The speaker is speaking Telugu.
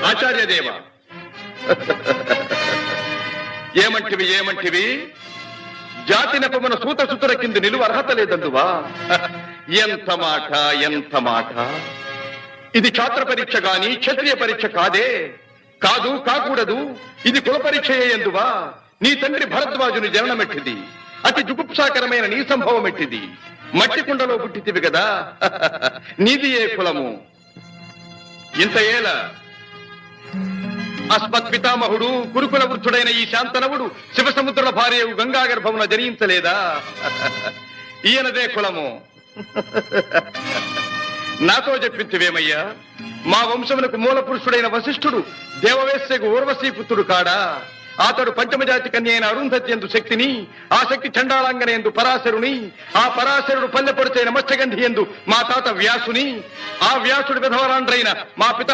ఆచార్యదేవ ఏమంటివి జాతి నెపమున సూత సుతుల కింద నిలువ అర్హత లేదందువా? ఎంత మాట! ఇది ఛాత్ర పరీక్ష గాని క్షత్రియ పరీక్ష కాదే. కాకూడదు. ఇది కుల పరీక్ష ఎందువా? నీ తండ్రి భరద్వాజుని జననమెట్టిది. అతి జుగుప్సాకరమైన నీ సంభవం ఎట్టిది. మట్టి కుండలో పుట్టితివి కదా. నీది ఏ కులము? ఇంత ఏల అస్మత్ పితామహుడు గురుకుల వృద్ధుడైన ఈ శాంతనవుడు శివసముద్రుల భార్యవు గంగా గర్భమున జనించలేదా? ఈయనదే కులము. నాతో చెప్పించువేమయ్యా? మా వంశమునకు మూల పురుషుడైన వశిష్ఠుడు దేవవేశ్యకు ఊర్వశీ పుత్రుడు కాడా? అతడు పంచమజాతి కన్య అయిన అరుంధతి ఎందు శక్తిని, ఆ శక్తి చండాళాంగన ఎందు పరాశరుని, ఆ పరాశరుడు పల్లెపొడిచైన మత్స్యగంధి ఎందు మా తాత వ్యాసుని, ఆ వ్యాసుడు విధవరాండ్రైన మా పిత